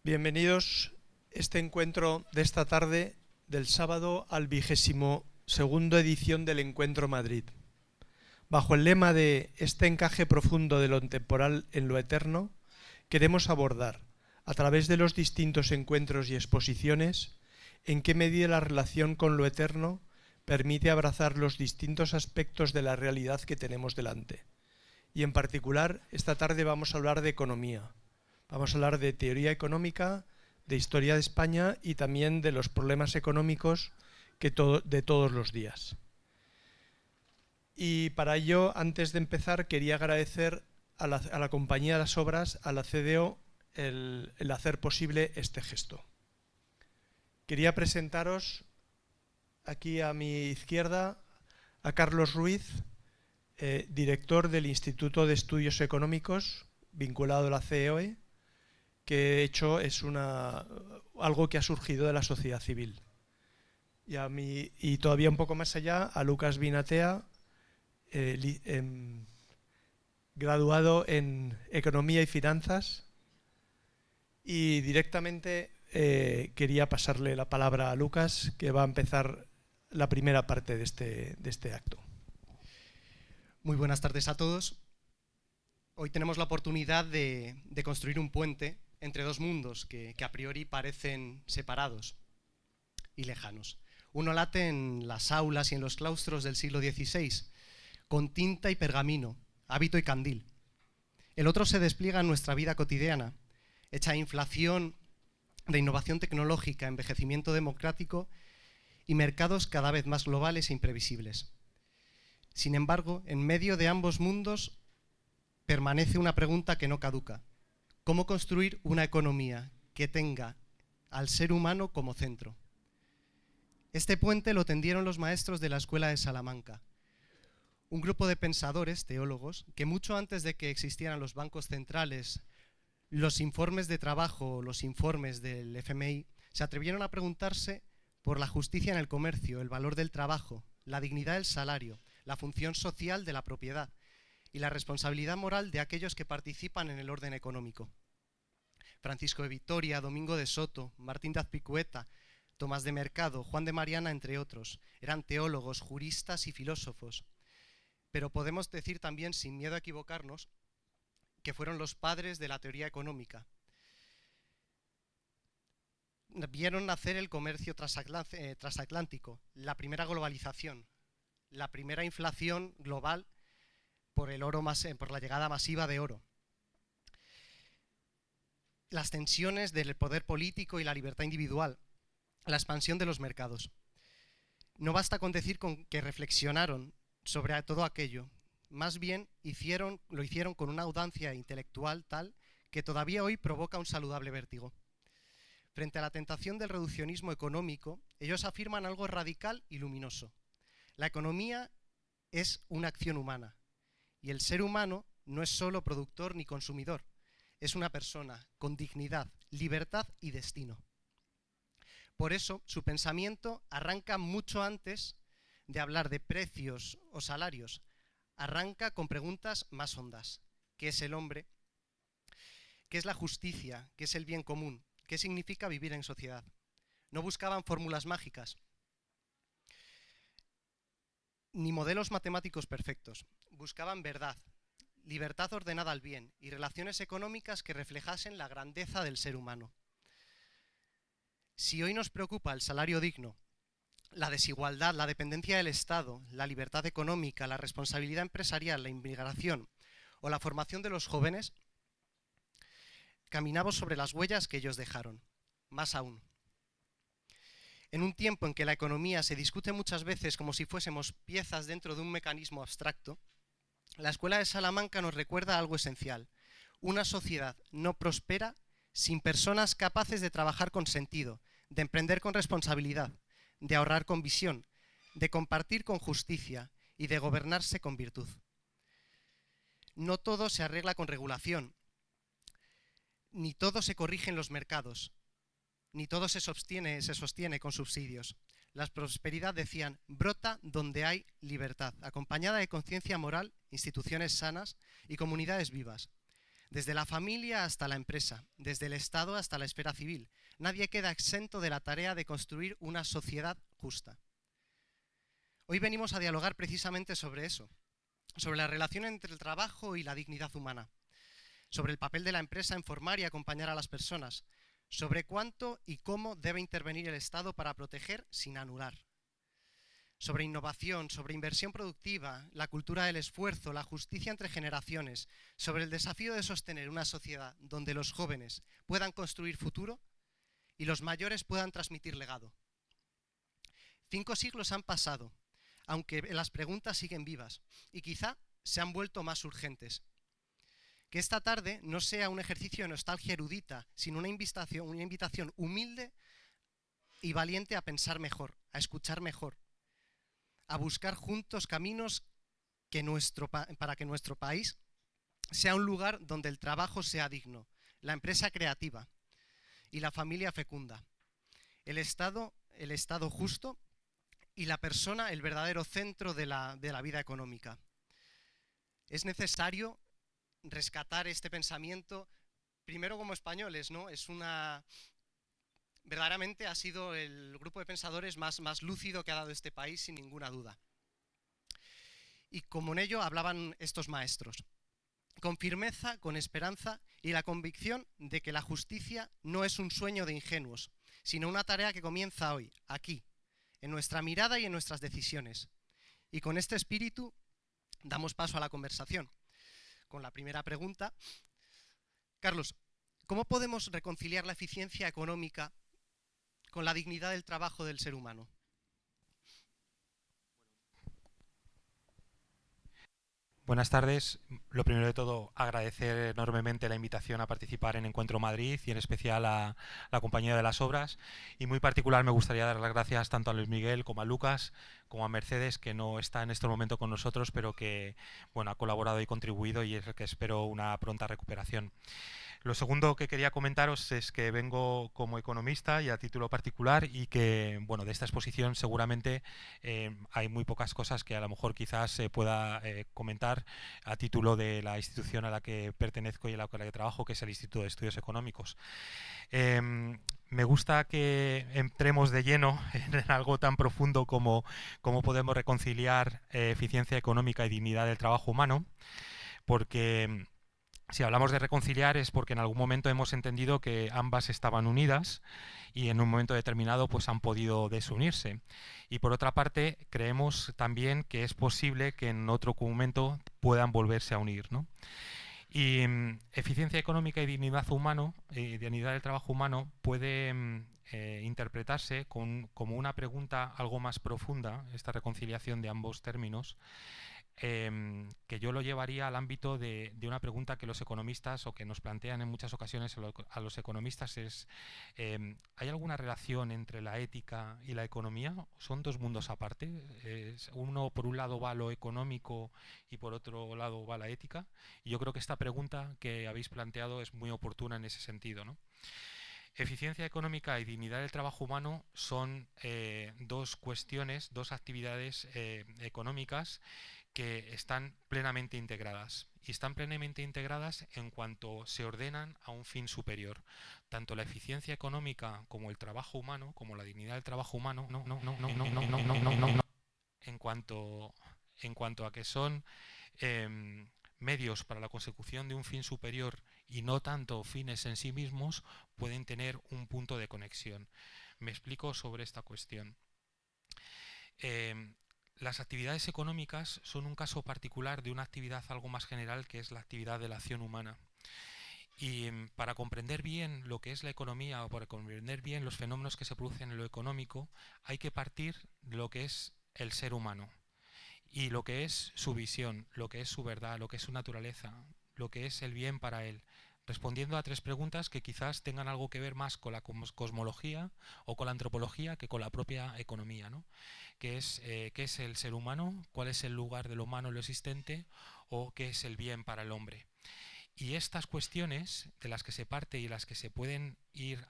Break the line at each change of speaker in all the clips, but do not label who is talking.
Bienvenidos a este encuentro de esta tarde del sábado al 22ª edición del Encuentro Madrid. Bajo el lema de este encaje profundo de lo temporal en lo eterno, queremos abordar, a través de los distintos encuentros y exposiciones, en qué medida la relación con lo eterno permite abrazar los distintos aspectos de la realidad que tenemos delante. Y en particular, esta tarde vamos a hablar de economía. Vamos a hablar de teoría económica, de historia de España y también de los problemas económicos de todos los días. Y para ello, antes de empezar, quería agradecer a la Compañía de las Obras, a la CDO, el hacer posible este gesto. Quería presentaros aquí a mi izquierda a Carlos Ruiz, director del Instituto de Estudios Económicos, vinculado a la CEOE, que de hecho es algo que ha surgido de la sociedad civil. Y todavía un poco más allá, a Lucas Binatea, graduado en Economía y Finanzas, y directamente quería pasarle la palabra a Lucas, que va a empezar la primera parte de este acto.
Muy buenas tardes a todos. Hoy tenemos la oportunidad de construir un puente entre dos mundos que a priori parecen separados y lejanos. Uno late en las aulas y en los claustros del siglo XVI, con tinta y pergamino, hábito y candil. El otro se despliega en nuestra vida cotidiana, hecha de inflación, de innovación tecnológica, envejecimiento democrático y mercados cada vez más globales e imprevisibles. Sin embargo, en medio de ambos mundos permanece una pregunta que no caduca: ¿cómo construir una economía que tenga al ser humano como centro? Este puente lo tendieron los maestros de la Escuela de Salamanca, un grupo de pensadores, teólogos, que mucho antes de que existieran los bancos centrales, los informes de trabajo, los informes del FMI, se atrevieron a preguntarse por la justicia en el comercio, el valor del trabajo, la dignidad del salario, la función social de la propiedad y la responsabilidad moral de aquellos que participan en el orden económico. Francisco de Vitoria, Domingo de Soto, Martín de Azpilicueta, Tomás de Mercado, Juan de Mariana, entre otros, eran teólogos, juristas y filósofos. Pero podemos decir también, sin miedo a equivocarnos, que fueron los padres de la teoría económica. Vieron nacer el comercio transatlántico, la primera globalización, la primera inflación global por la llegada masiva de oro, las tensiones del poder político y la libertad individual, la expansión de los mercados. No basta con decir que reflexionaron sobre todo aquello, más bien lo hicieron con una audacia intelectual tal que todavía hoy provoca un saludable vértigo. Frente a la tentación del reduccionismo económico, ellos afirman algo radical y luminoso: la economía es una acción humana, y el ser humano no es solo productor ni consumidor, es una persona con dignidad, libertad y destino. Por eso, su pensamiento arranca mucho antes de hablar de precios o salarios. Arranca con preguntas más hondas. ¿Qué es el hombre? ¿Qué es la justicia? ¿Qué es el bien común? ¿Qué significa vivir en sociedad? No buscaban fórmulas mágicas ni modelos matemáticos perfectos. Buscaban verdad, libertad ordenada al bien y relaciones económicas que reflejasen la grandeza del ser humano. Si hoy nos preocupa el salario digno, la desigualdad, la dependencia del Estado, la libertad económica, la responsabilidad empresarial, la inmigración o la formación de los jóvenes, caminamos sobre las huellas que ellos dejaron. Más aún, en un tiempo en que la economía se discute muchas veces como si fuésemos piezas dentro de un mecanismo abstracto, la Escuela de Salamanca nos recuerda algo esencial: una sociedad no prospera sin personas capaces de trabajar con sentido, de emprender con responsabilidad, de ahorrar con visión, de compartir con justicia y de gobernarse con virtud. No todo se arregla con regulación, ni todo se corrige en los mercados, ni todo se sostiene con subsidios. La prosperidad, decían, brota donde hay libertad, acompañada de conciencia moral, instituciones sanas y comunidades vivas. Desde la familia hasta la empresa, desde el Estado hasta la esfera civil, nadie queda exento de la tarea de construir una sociedad justa. Hoy venimos a dialogar precisamente sobre eso, sobre la relación entre el trabajo y la dignidad humana, sobre el papel de la empresa en formar y acompañar a las personas, sobre cuánto y cómo debe intervenir el Estado para proteger sin anular, sobre innovación, sobre inversión productiva, la cultura del esfuerzo, la justicia entre generaciones, sobre el desafío de sostener una sociedad donde los jóvenes puedan construir futuro y los mayores puedan transmitir legado. 5 siglos han pasado, aunque las preguntas siguen vivas y quizá se han vuelto más urgentes. Que esta tarde no sea un ejercicio de nostalgia erudita, sino una invitación humilde y valiente a pensar mejor, a escuchar mejor, a buscar juntos caminos para que nuestro país sea un lugar donde el trabajo sea digno, la empresa creativa y la familia fecunda, el Estado justo y la persona el verdadero centro de la vida económica. Es necesario rescatar este pensamiento, primero como españoles, ¿no? Verdaderamente ha sido el grupo de pensadores más lúcido que ha dado este país, sin ninguna duda. Y como en ello hablaban estos maestros, con firmeza, con esperanza y la convicción de que la justicia no es un sueño de ingenuos, sino una tarea que comienza hoy, aquí, en nuestra mirada y en nuestras decisiones. Y con este espíritu damos paso a la conversación. Con la primera pregunta, Carlos, ¿cómo podemos reconciliar la eficiencia económica con la dignidad del trabajo del ser humano?
Buenas tardes. Lo primero de todo, agradecer enormemente la invitación a participar en Encuentro Madrid y en especial a la Compañía de las Obras. Y muy particular me gustaría dar las gracias tanto a Luis Miguel como a Lucas, como a Mercedes, que no está en este momento con nosotros, pero que ha colaborado y contribuido y es el que espero una pronta recuperación. Lo segundo que quería comentaros es que vengo como economista y a título particular y que, de esta exposición seguramente hay muy pocas cosas que a lo mejor quizás se pueda comentar a título de la institución a la que pertenezco y a la que trabajo, que es el Instituto de Estudios Económicos. Me gusta que entremos de lleno en algo tan profundo como cómo podemos reconciliar eficiencia económica y dignidad del trabajo humano, porque si hablamos de reconciliar es porque en algún momento hemos entendido que ambas estaban unidas y en un momento determinado pues han podido desunirse. Y por otra parte, creemos también que es posible que en otro momento puedan volverse a unir, ¿no? Y eficiencia económica y dignidad dignidad del trabajo humano puede interpretarse como una pregunta algo más profunda, esta reconciliación de ambos términos, que yo lo llevaría al ámbito de una pregunta que los economistas o que nos plantean en muchas ocasiones a los economistas es ¿hay alguna relación entre la ética y la economía? ¿Son dos mundos aparte? Uno por un lado va lo económico y por otro lado va la ética. Y yo creo que esta pregunta que habéis planteado es muy oportuna en ese sentido, ¿no? Eficiencia económica y dignidad del trabajo humano son dos cuestiones, dos actividades económicas que están plenamente integradas. Y están plenamente integradas en cuanto se ordenan a un fin superior. Tanto la eficiencia económica como el trabajo humano, como la dignidad del trabajo humano, en cuanto a que son medios para la consecución de un fin superior y no tanto fines en sí mismos, pueden tener un punto de conexión. Me explico sobre esta cuestión. Las actividades económicas son un caso particular de una actividad algo más general, que es la actividad de la acción humana. Y para comprender bien lo que es la economía o para comprender bien los fenómenos que se producen en lo económico, hay que partir de lo que es el ser humano y lo que es su visión, lo que es su verdad, lo que es su naturaleza, lo que es el bien para él, respondiendo a 3 preguntas que quizás tengan algo que ver más con la cosmología o con la antropología que con la propia economía, ¿no? ¿Qué es el ser humano? ¿Cuál es el lugar de lo humano en lo existente? ¿O qué es el bien para el hombre? Y estas cuestiones de las que se parte y las que se pueden ir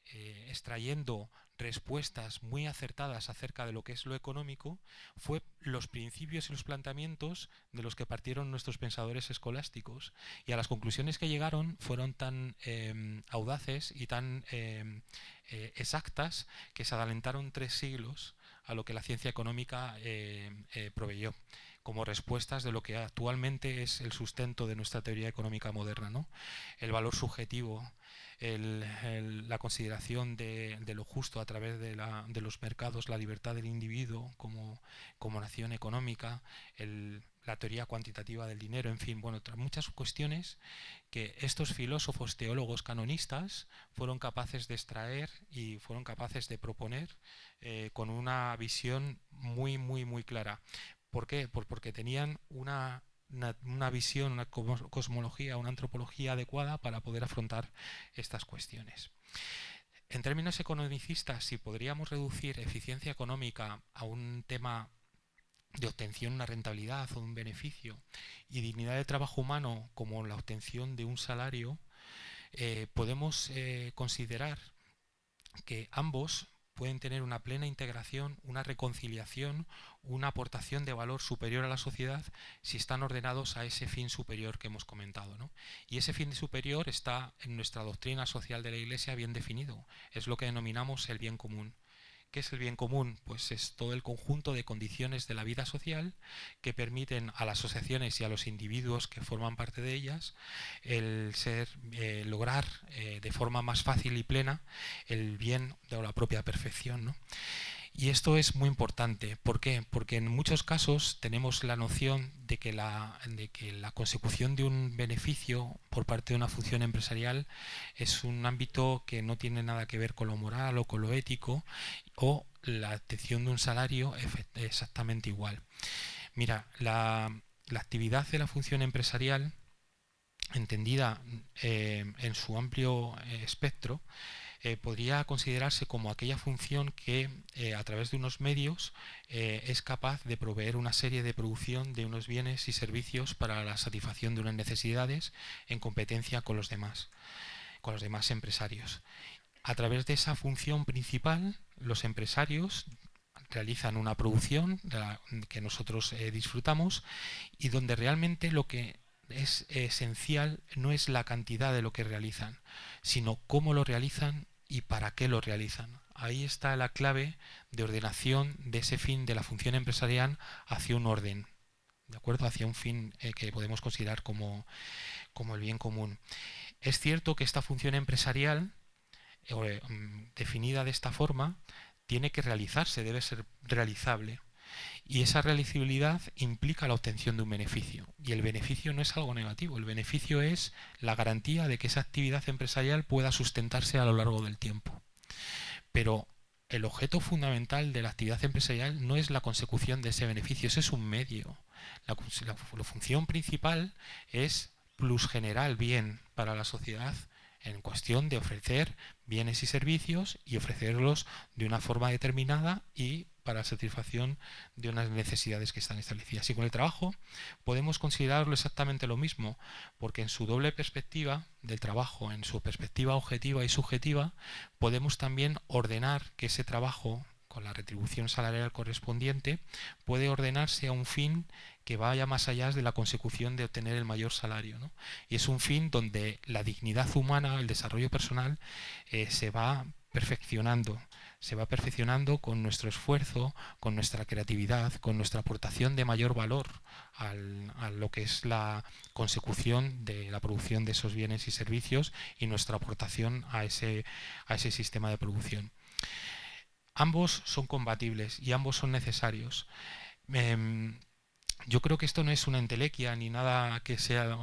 extrayendo respuestas muy acertadas acerca de lo que es lo económico fue los principios y los planteamientos de los que partieron nuestros pensadores escolásticos, y a las conclusiones que llegaron fueron tan audaces y tan exactas que se adelantaron 3 siglos a lo que la ciencia económica proveyó como respuestas de lo que actualmente es el sustento de nuestra teoría económica moderna, ¿no? El valor subjetivo, la consideración de lo justo a través de los mercados, la libertad del individuo como nación económica, la teoría cuantitativa del dinero, en fin, bueno, muchas cuestiones que estos filósofos teólogos canonistas fueron capaces de extraer y fueron capaces de proponer con una visión muy, muy, muy clara. ¿Por qué? Pues porque tenían una visión, una cosmología, una antropología adecuada para poder afrontar estas cuestiones. En términos economicistas, si podríamos reducir eficiencia económica a un tema de obtención de una rentabilidad o de un beneficio, y dignidad de trabajo humano como la obtención de un salario, podemos considerar que ambos pueden tener una plena integración, una reconciliación, una aportación de valor superior a la sociedad si están ordenados a ese fin superior que hemos comentado, ¿no? Y ese fin superior está en nuestra doctrina social de la Iglesia bien definido. Es lo que denominamos el bien común. ¿Qué es el bien común? Pues es todo el conjunto de condiciones de la vida social que permiten a las asociaciones y a los individuos que forman parte de ellas lograr de forma más fácil y plena el bien de la propia perfección, ¿no? Y esto es muy importante. ¿Por qué? Porque en muchos casos tenemos la noción de que la consecución de un beneficio por parte de una función empresarial es un ámbito que no tiene nada que ver con lo moral o con lo ético, o la obtención de un salario exactamente igual. Mira, la actividad de la función empresarial, entendida en su amplio espectro, podría considerarse como aquella función que a través de unos medios es capaz de proveer una serie de producción de unos bienes y servicios para la satisfacción de unas necesidades en competencia con los demás empresarios. A través de esa función principal, los empresarios realizan una producción que nosotros disfrutamos, y donde realmente lo que es esencial no es la cantidad de lo que realizan, sino cómo lo realizan y para qué lo realizan. Ahí está la clave de ordenación de ese fin de la función empresarial hacia un orden, ¿de acuerdo? Hacia un fin que podemos considerar como el bien común. Es cierto que esta función empresarial, definida de esta forma, tiene que realizarse, debe ser realizable. Y esa realizabilidad implica la obtención de un beneficio. Y el beneficio no es algo negativo. El beneficio es la garantía de que esa actividad empresarial pueda sustentarse a lo largo del tiempo. Pero el objeto fundamental de la actividad empresarial no es la consecución de ese beneficio, ese es un medio. La función principal es plusgenerar bien para la sociedad, en cuestión de ofrecer bienes y servicios y ofrecerlos de una forma determinada y para la satisfacción de unas necesidades que están establecidas. Y con el trabajo podemos considerarlo exactamente lo mismo, porque en su doble perspectiva del trabajo, en su perspectiva objetiva y subjetiva, podemos también ordenar que ese trabajo, con la retribución salarial correspondiente, puede ordenarse a un fin que vaya más allá de la consecución de obtener el mayor salario, ¿no? Y es un fin donde la dignidad humana, el desarrollo personal, se va perfeccionando con nuestro esfuerzo, con nuestra creatividad, con nuestra aportación de mayor valor a lo que es la consecución de la producción de esos bienes y servicios y nuestra aportación a ese sistema de producción. Ambos son compatibles y ambos son necesarios. Yo creo que esto no es una entelequia ni nada que sea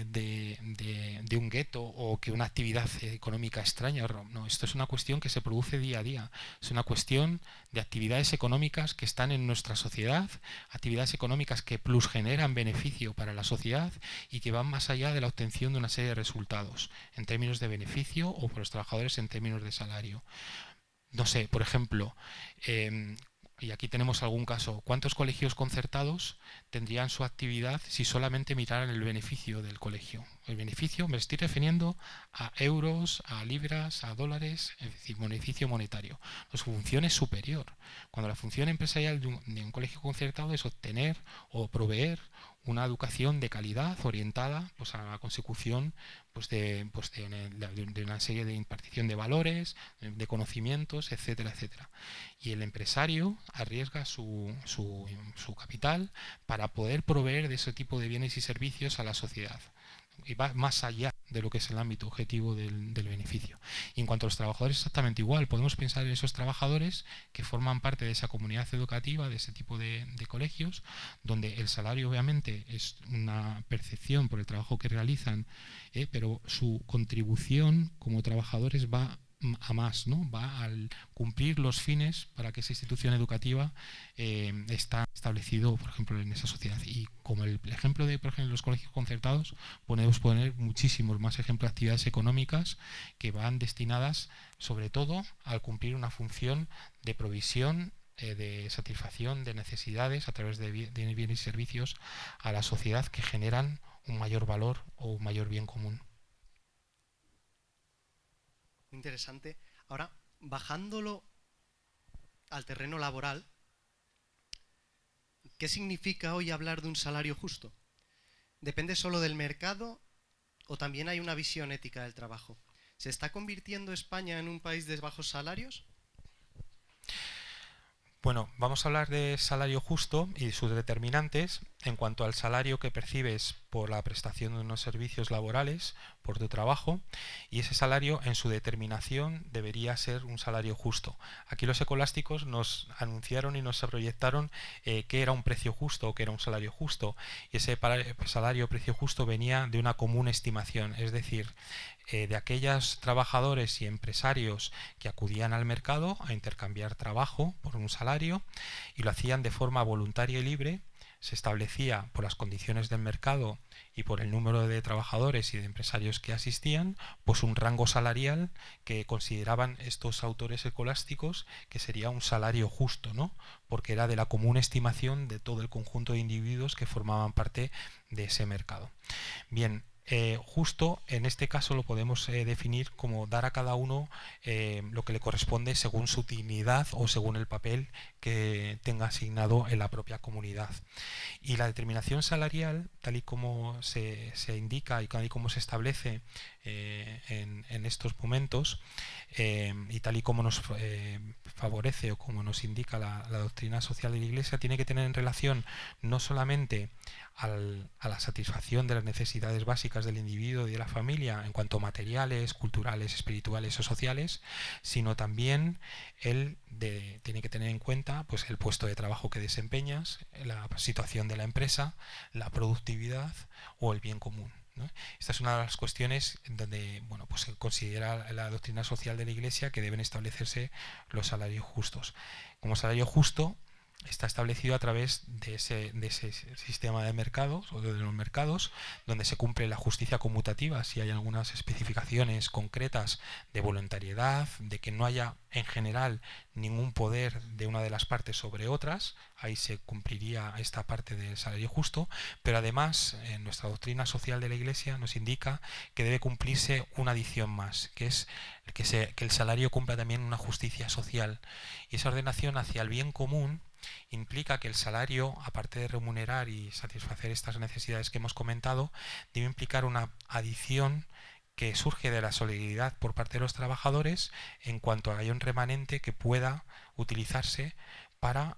de un gueto o que una actividad económica extraña. No, esto es una cuestión que se produce día a día. Es una cuestión de actividades económicas que están en nuestra sociedad, actividades económicas que generan beneficio para la sociedad y que van más allá de la obtención de una serie de resultados en términos de beneficio o por los trabajadores en términos de salario. No sé, por ejemplo, y aquí tenemos algún caso, ¿cuántos colegios concertados tendrían su actividad si solamente miraran el beneficio del colegio? El beneficio me estoy refiriendo a euros, a libras, a dólares, es decir, beneficio monetario. Su función es superior. Cuando la función empresarial de un colegio concertado es obtener o proveer una educación de calidad orientada pues, a la consecución de una serie de impartición de valores, de conocimientos, etcétera, etcétera. Y el empresario arriesga su capital para poder proveer de ese tipo de bienes y servicios a la sociedad. Y va más allá de lo que es el ámbito objetivo del beneficio. Y en cuanto a los trabajadores, exactamente igual. Podemos pensar en esos trabajadores que forman parte de esa comunidad educativa, de ese tipo de colegios, donde el salario obviamente es una percepción por el trabajo que realizan, pero su contribución como trabajadores va a más, ¿no? Va al cumplir los fines para que esa institución educativa está establecido, por ejemplo, en esa sociedad. Y como el ejemplo de, por ejemplo, los colegios concertados, podemos poner muchísimos más ejemplos de actividades económicas que van destinadas, sobre todo, al cumplir una función de provisión, de satisfacción de necesidades a través de bienes y servicios a la sociedad que generan un mayor valor o un mayor bien común.
Interesante. Ahora, bajándolo al terreno laboral, ¿qué significa hoy hablar de un salario justo? ¿Depende solo del mercado o también hay una visión ética del trabajo? ¿Se está convirtiendo España en un país de bajos salarios?
Bueno, vamos a hablar de salario justo y sus determinantes en cuanto al salario que percibes por la prestación de unos servicios laborales, por tu trabajo, y ese salario en su determinación debería ser un salario justo. Aquí los escolásticos nos anunciaron y nos proyectaron qué era un precio justo o qué era un salario justo, y ese salario precio justo venía de una común estimación, es decir, de aquellos trabajadores y empresarios que acudían al mercado a intercambiar trabajo por un salario y lo hacían de forma voluntaria y libre. Se establecía por las condiciones del mercado y por el número de trabajadores y de empresarios que asistían, pues un rango salarial que consideraban estos autores escolásticos que sería un salario justo, ¿no? Porque era de la común estimación de todo el conjunto de individuos que formaban parte de ese mercado. Bien, justo en este caso lo podemos definir como dar a cada uno lo que le corresponde según su dignidad o según el papel que tenga asignado en la propia comunidad. Y la determinación salarial, tal y como se indica y tal y como se establece en estos momentos y tal y como nos favorece o como nos indica la doctrina social de la Iglesia, tiene que tener en relación no solamente a la satisfacción de las necesidades básicas del individuo y de la familia en cuanto a materiales, culturales, espirituales o sociales, sino también tiene que tener en cuenta pues, el puesto de trabajo que desempeñas, la situación de la empresa, la productividad o el bien común, ¿no? Esta es una de las cuestiones en donde pues se considera la doctrina social de la Iglesia que deben establecerse los salarios justos. Como salario justo está establecido a través de ese sistema de mercados o de los mercados donde se cumple la justicia conmutativa si hay algunas especificaciones concretas de voluntariedad, de que no haya en general ningún poder de una de las partes sobre otras, ahí se cumpliría esta parte del salario justo, pero además en nuestra doctrina social de la Iglesia nos indica que debe cumplirse una adición más, que es que el salario cumpla también una justicia social, y esa ordenación hacia el bien común implica que el salario, aparte de remunerar y satisfacer estas necesidades que hemos comentado, debe implicar una adición que surge de la solidaridad por parte de los trabajadores en cuanto a un remanente que pueda utilizarse para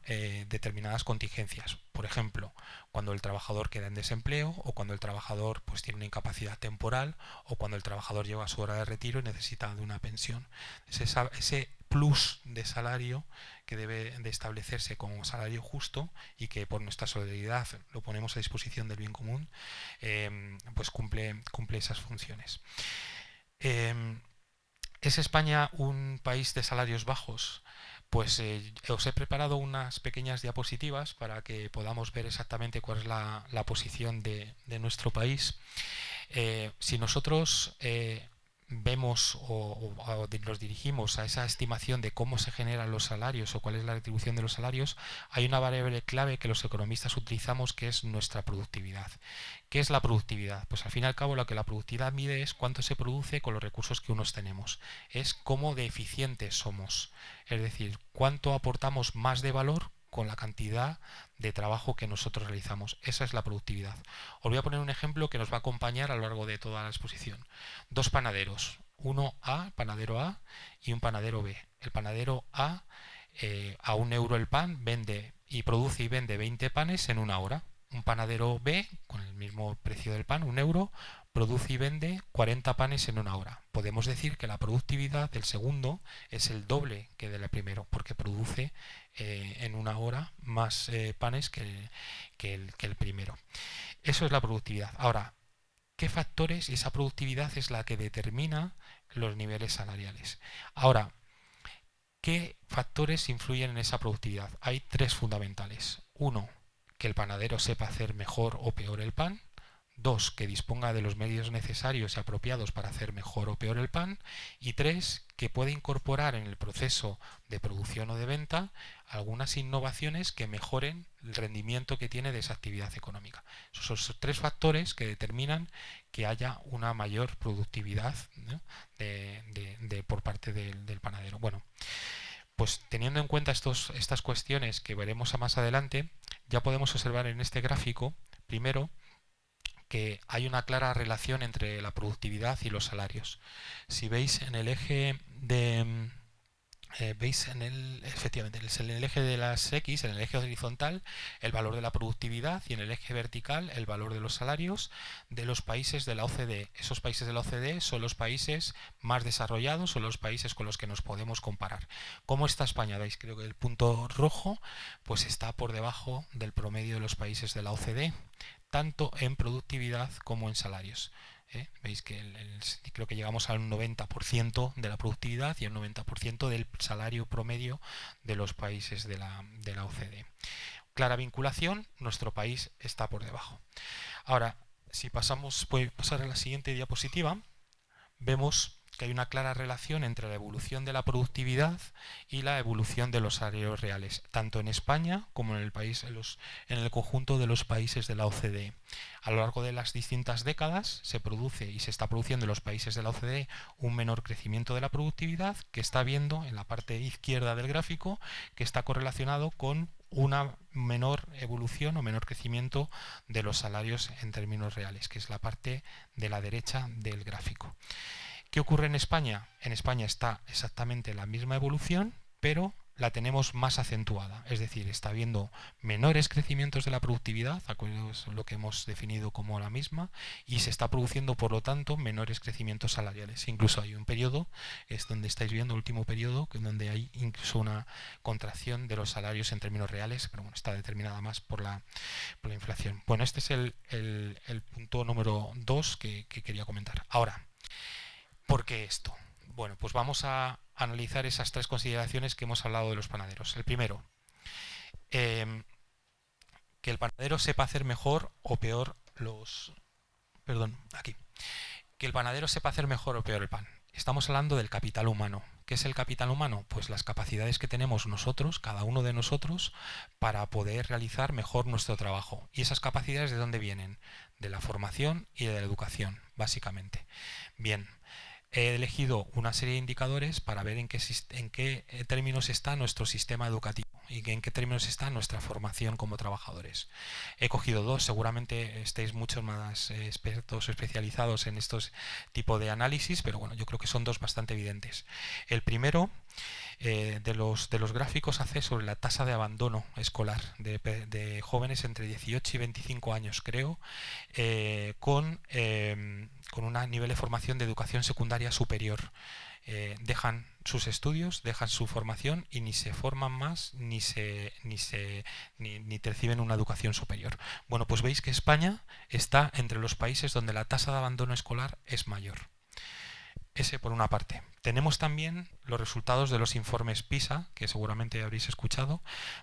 determinadas contingencias. Por ejemplo, cuando el trabajador queda en desempleo o cuando el trabajador pues, tiene una incapacidad temporal o cuando el trabajador llega a su hora de retiro y necesita de una pensión. Ese plus de salario que debe de establecerse como salario justo y que por nuestra solidaridad lo ponemos a disposición del bien común, pues cumple esas funciones. ¿Es España un país de salarios bajos? Pues os he preparado unas pequeñas diapositivas para que podamos ver exactamente cuál es la posición de nuestro país. Si nosotros vemos o nos dirigimos a esa estimación de cómo se generan los salarios o cuál es la retribución de los salarios, hay una variable clave que los economistas utilizamos, que es nuestra productividad. ¿Qué es la productividad? Pues al fin y al cabo lo que la productividad mide es cuánto se produce con los recursos que unos tenemos. Es cómo de eficientes somos. Es decir, cuánto aportamos más de valor con la cantidad de trabajo que nosotros realizamos. Esa es la productividad. Os voy a poner un ejemplo que nos va a acompañar a lo largo de toda la exposición. Dos panaderos, panadero A y un panadero B. El panadero A 1 euro el pan vende y produce y vende 20 panes en una hora. Un panadero B, con el mismo precio del pan, 1 euro, produce y vende 40 panes en una hora. Podemos decir que la productividad del segundo es el doble que del primero, porque produce en una hora más panes que el primero. Eso es la productividad. Ahora, ¿qué factores? Esa productividad es la que determina los niveles salariales. Ahora, ¿qué factores influyen en esa productividad? Hay tres fundamentales. Uno, que el panadero sepa hacer mejor o peor el pan. Dos, que disponga de los medios necesarios y apropiados para hacer mejor o peor el pan. Y tres, que pueda incorporar en el proceso de producción o de venta algunas innovaciones que mejoren el rendimiento que tiene de esa actividad económica. Esos son los tres factores que determinan que haya una mayor productividad, ¿no?, por parte del panadero. Bueno, pues teniendo en cuenta estas cuestiones que veremos más adelante, ya podemos observar en este gráfico, primero, que hay una clara relación entre la productividad y los salarios. Si veis en el eje de... efectivamente, en el eje de las X, en el eje horizontal, el valor de la productividad, y en el eje vertical el valor de los salarios de los países de la OCDE. Esos países de la OCDE son los países más desarrollados, son los países con los que nos podemos comparar. ¿Cómo está España? Veis, creo que el punto rojo pues está por debajo del promedio de los países de la OCDE, tanto en productividad como en salarios. Veis que creo que llegamos al 90% de la productividad y al 90% del salario promedio de los países de la OCDE. Clara vinculación, nuestro país está por debajo. Ahora, si puede pasar a la siguiente diapositiva, vemos que hay una clara relación entre la evolución de la productividad y la evolución de los salarios reales, tanto en España como en el conjunto de los países de la OCDE. A lo largo de las distintas décadas se produce y se está produciendo en los países de la OCDE un menor crecimiento de la productividad, que está viendo en la parte izquierda del gráfico, que está correlacionado con una menor evolución o menor crecimiento de los salarios en términos reales, que es la parte de la derecha del gráfico. ¿Qué ocurre en España? En España está exactamente la misma evolución, pero la tenemos más acentuada. Es decir, está habiendo menores crecimientos de la productividad, acuerdos lo que hemos definido como la misma, y se está produciendo, por lo tanto, menores crecimientos salariales. Incluso hay un periodo, es donde estáis viendo el último periodo, donde hay incluso una contracción de los salarios en términos reales, pero bueno, está determinada más por la inflación. Bueno, este es el punto número 2 que quería comentar. Ahora, ¿por qué esto? Bueno, pues vamos a analizar esas tres consideraciones que hemos hablado de los panaderos. El primero, que el panadero sepa hacer mejor o peor que el panadero sepa hacer mejor o peor el pan. Estamos hablando del capital humano. ¿Qué es el capital humano? Pues las capacidades que tenemos nosotros, cada uno de nosotros, para poder realizar mejor nuestro trabajo. ¿Y esas capacidades de dónde vienen? De la formación y de la educación, básicamente. Bien. He elegido una serie de indicadores para ver en qué términos está nuestro sistema educativo y en qué términos está nuestra formación como trabajadores. He cogido dos, seguramente estéis mucho más expertos o especializados en estos tipos de análisis, pero bueno, yo creo que son dos bastante evidentes. El primero de los gráficos hace sobre la tasa de abandono escolar de jóvenes entre 18 y 25 años, creo, con un nivel de formación de educación secundaria superior. Dejan sus estudios, dejan su formación y ni se forman más ni reciben una educación superior. Bueno, pues veis que España está entre los países donde la tasa de abandono escolar es mayor. Ese por una parte. Tenemos también los resultados de los informes PISA, que seguramente habréis escuchado,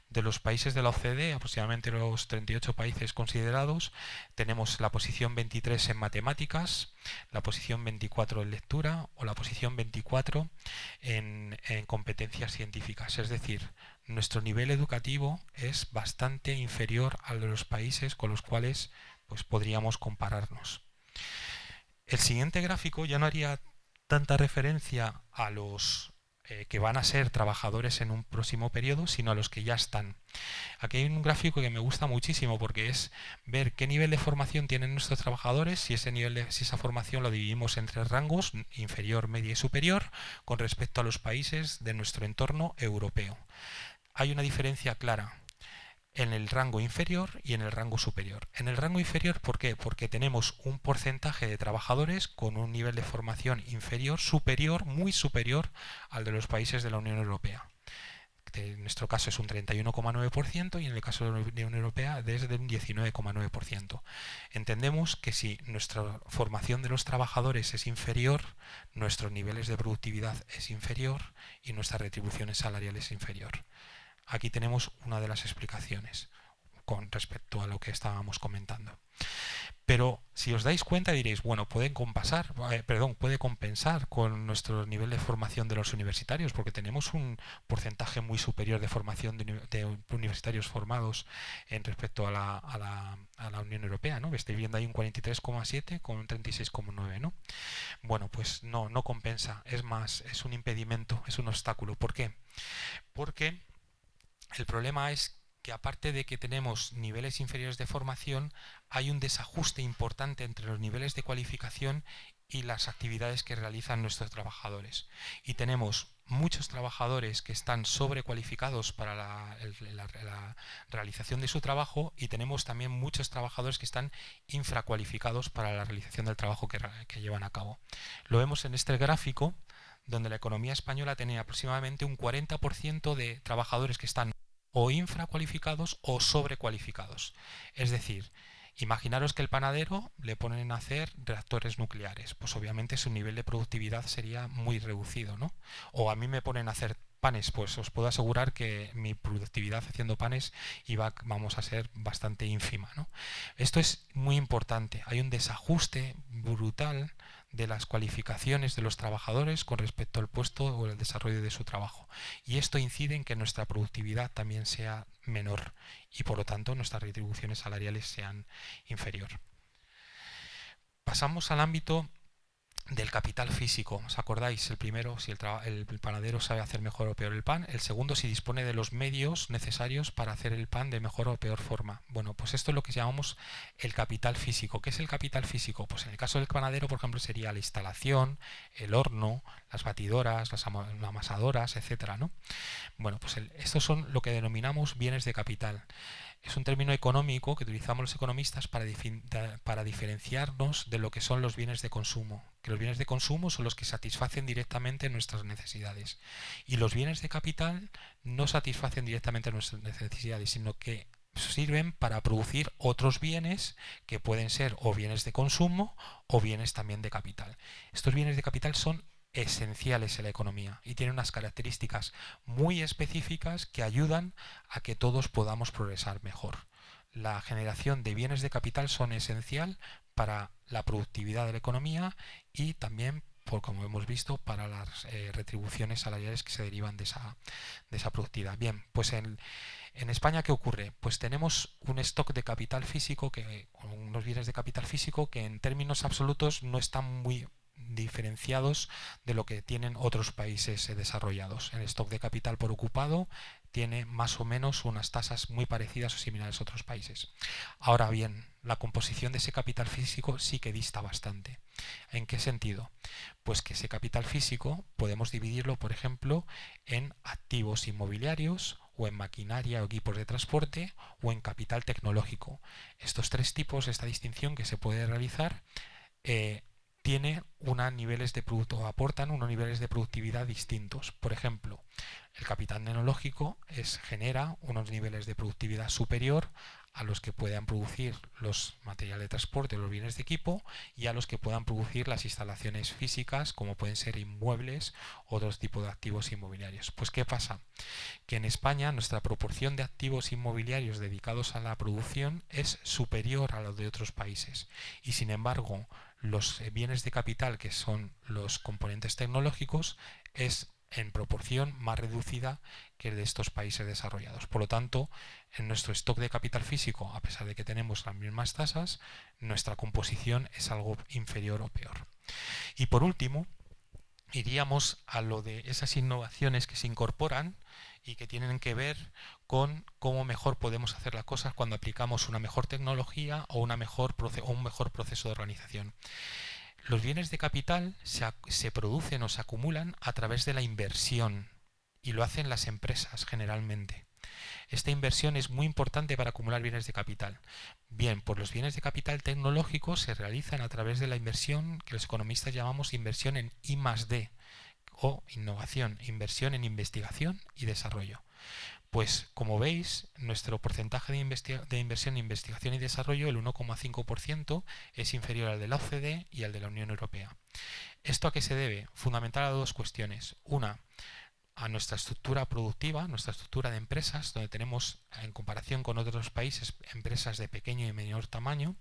de los países de la OCDE, aproximadamente los 38 países considerados. Tenemos la posición 23 en matemáticas, la posición 24 en lectura o la posición 24 en competencias científicas. Es decir, nuestro nivel educativo es bastante inferior al de los países con los cuales pues, podríamos compararnos. El siguiente gráfico ya no haría tanta referencia a los que van a ser trabajadores en un próximo periodo, sino a los que ya están. Aquí hay un gráfico que me gusta muchísimo porque es ver qué nivel de formación tienen nuestros trabajadores, si esa formación lo dividimos en 3 rangos, inferior, media y superior, con respecto a los países de nuestro entorno europeo. Hay una diferencia clara en el rango inferior y en el rango superior. En el rango inferior, ¿por qué? Porque tenemos un porcentaje de trabajadores con un nivel de formación inferior, superior, muy superior al de los países de la Unión Europea. En nuestro caso es un 31,9% y en el caso de la Unión Europea desde un 19,9%. Entendemos que si nuestra formación de los trabajadores es inferior, nuestros niveles de productividad es inferior y nuestra retribución salarial es inferior. Aquí tenemos una de las explicaciones con respecto a lo que estábamos comentando. Pero si os dais cuenta diréis, bueno, puede compensar con nuestro nivel de formación de los universitarios, porque tenemos un porcentaje muy superior de formación de universitarios formados en respecto a la Unión Europea, ¿no? Estáis viendo ahí un 43,7 con un 36,9, ¿no? Bueno, pues no compensa, es más, es un impedimento, es un obstáculo. ¿Por qué? Porque el problema es que aparte de que tenemos niveles inferiores de formación, hay un desajuste importante entre los niveles de cualificación y las actividades que realizan nuestros trabajadores. Y tenemos muchos trabajadores que están sobrecualificados para la realización de su trabajo y tenemos también muchos trabajadores que están infracualificados para la realización del trabajo que llevan a cabo. Lo vemos en este gráfico, donde la economía española tenía aproximadamente un 40% de trabajadores que están o infracualificados o sobrecualificados. Es decir, imaginaros que el panadero le ponen a hacer reactores nucleares, pues obviamente su nivel de productividad sería muy reducido, ¿no? O a mí me ponen a hacer panes, pues os puedo asegurar que mi productividad haciendo panes vamos a ser bastante ínfima, ¿no? Esto es muy importante, hay un desajuste brutal de las cualificaciones de los trabajadores con respecto al puesto o el desarrollo de su trabajo. Y esto incide en que nuestra productividad también sea menor y por lo tanto nuestras retribuciones salariales sean inferior. Pasamos al ámbito del capital físico. ¿Os acordáis? El primero, si el panadero sabe hacer mejor o peor el pan. El segundo, si dispone de los medios necesarios para hacer el pan de mejor o peor forma. Bueno, pues esto es lo que llamamos el capital físico. ¿Qué es el capital físico? Pues en el caso del panadero, por ejemplo, sería la instalación, el horno, las batidoras, las amasadoras, etcétera, ¿no? Bueno, pues estos son lo que denominamos bienes de capital. Es un término económico que utilizamos los economistas para diferenciarnos de lo que son los bienes de consumo. Que los bienes de consumo son los que satisfacen directamente nuestras necesidades. Y los bienes de capital no satisfacen directamente nuestras necesidades, sino que sirven para producir otros bienes que pueden ser o bienes de consumo o bienes también de capital. Estos bienes de capital son esenciales en la economía y tienen unas características muy específicas que ayudan a que todos podamos progresar mejor. La generación de bienes de capital son esencial para la productividad de la economía y también, como hemos visto, para las retribuciones salariales que se derivan de esa productividad. Bien, pues en España, ¿qué ocurre? Pues tenemos un stock de capital físico, unos bienes de capital físico que en términos absolutos no están muy diferenciados de lo que tienen otros países desarrollados. El stock de capital por ocupado tiene más o menos unas tasas muy parecidas o similares a otros países. Ahora bien, la composición de ese capital físico sí que dista bastante. ¿En qué sentido? Pues que ese capital físico podemos dividirlo, por ejemplo, en activos inmobiliarios o en maquinaria o equipos de transporte o en capital tecnológico. Estos tres tipos, esta distinción que se puede realizar, aportan unos niveles de productividad distintos. Por ejemplo, el capital tecnológico genera unos niveles de productividad superior a los que puedan producir los materiales de transporte, los bienes de equipo, y a los que puedan producir las instalaciones físicas, como pueden ser inmuebles o otros tipos de activos inmobiliarios. Pues ¿qué pasa? Que en España nuestra proporción de activos inmobiliarios dedicados a la producción es superior a la de otros países, y sin embargo los bienes de capital, que son los componentes tecnológicos, es en proporción más reducida que el de estos países desarrollados. Por lo tanto, en nuestro stock de capital físico, a pesar de que tenemos las mismas tasas, nuestra composición es algo inferior o peor. Y por último, iríamos a lo de esas innovaciones que se incorporan y que tienen que ver con cómo mejor podemos hacer las cosas cuando aplicamos una mejor tecnología o un mejor proceso de organización. Los bienes de capital se producen o se acumulan a través de la inversión, y lo hacen las empresas generalmente. Esta inversión es muy importante para acumular bienes de capital. Bien, pues los bienes de capital tecnológicos se realizan a través de la inversión que los economistas llamamos inversión en I+D o innovación, inversión en investigación y desarrollo. Pues como veis, nuestro porcentaje de inversión en investigación y desarrollo, el 1,5%, es inferior al de la OCDE y al de la Unión Europea. ¿Esto a qué se debe? Fundamental a dos cuestiones. Una, a nuestra estructura productiva, nuestra estructura de empresas, donde tenemos, en comparación con otros países, empresas de pequeño y menor tamaño.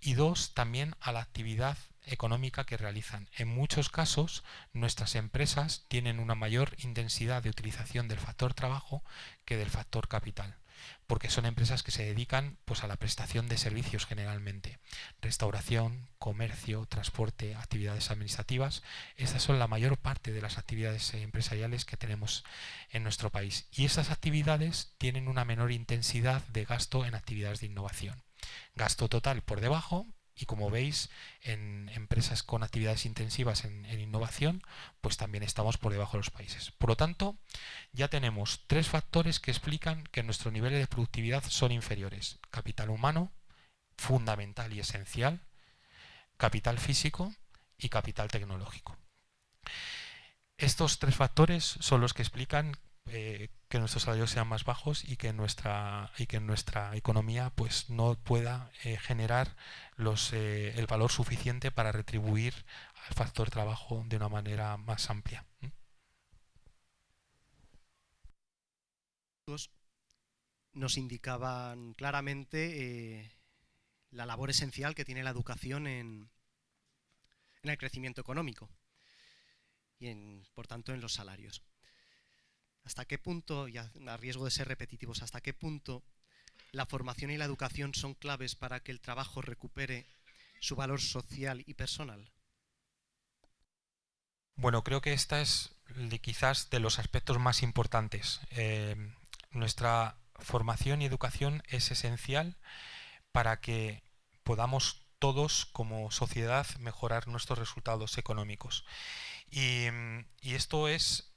Y dos, también a la actividad económica que realizan. En muchos casos, nuestras empresas tienen una mayor intensidad de utilización del factor trabajo que del factor capital, porque son empresas que se dedican pues a la prestación de servicios generalmente. Restauración, comercio, transporte, actividades administrativas. Estas son la mayor parte de las actividades empresariales que tenemos en nuestro país. Y estas actividades tienen una menor intensidad de gasto en actividades de innovación. Gasto total por debajo, y como veis, en empresas con actividades intensivas en innovación, pues también estamos por debajo de los países. Por lo tanto, ya tenemos tres factores que explican que nuestros niveles de productividad son inferiores. Capital humano, fundamental y esencial, capital físico y capital tecnológico. Estos tres factores son los que explican que nuestros salarios sean más bajos y que nuestra economía pues no pueda generar el valor suficiente para retribuir al factor trabajo de una manera más amplia.
Nos indicaban claramente la labor esencial que tiene la educación en el crecimiento económico y por tanto en los salarios. ¿Hasta qué punto, y a riesgo de ser repetitivos, hasta qué punto la formación y la educación son claves para que el trabajo recupere su valor social y personal?
Bueno, creo que esta es quizás de los aspectos más importantes. Nuestra formación y educación es esencial para que podamos todos como sociedad mejorar nuestros resultados económicos. Y esto es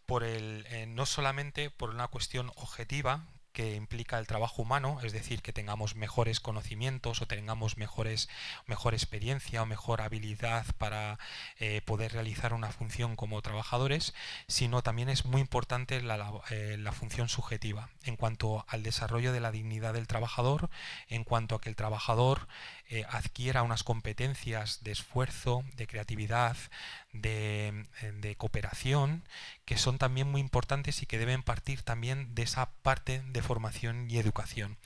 no solamente por una cuestión objetiva que implica el trabajo humano, es decir, que tengamos mejores conocimientos o tengamos mejor experiencia o mejor habilidad para poder realizar una función como trabajadores, sino también es muy importante la función subjetiva en cuanto al desarrollo de la dignidad del trabajador, en cuanto a que el trabajador adquiera unas competencias de esfuerzo, de creatividad, de cooperación, que son también muy importantes y que deben partir también de esa parte de formación y educación.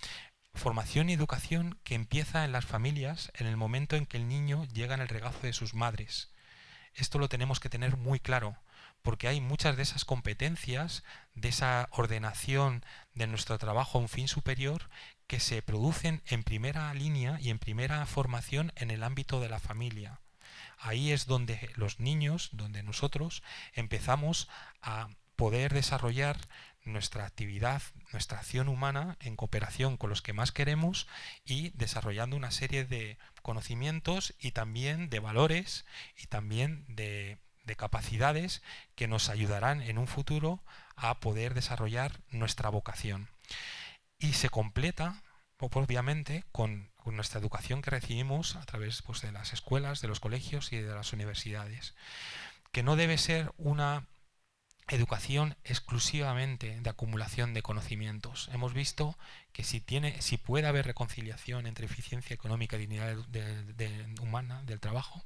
Formación y educación que empieza en las familias en el momento en que el niño llega en el regazo de sus madres. Esto lo tenemos que tener muy claro, porque hay muchas de esas competencias, de esa ordenación de nuestro trabajo a un fin superior, que se producen en primera línea y en primera formación en el ámbito de la familia. Ahí es donde los niños, donde nosotros empezamos a poder desarrollar nuestra actividad, nuestra acción humana en cooperación con los que más queremos y desarrollando una serie de conocimientos y también de valores y también de capacidades que nos ayudarán en un futuro a poder desarrollar nuestra vocación. Y se completa, obviamente, con nuestra educación que recibimos a través pues, de las escuelas, de los colegios y de las universidades, que no debe ser una educación exclusivamente de acumulación de conocimientos. Hemos visto que si puede haber reconciliación entre eficiencia económica y dignidad humana del trabajo,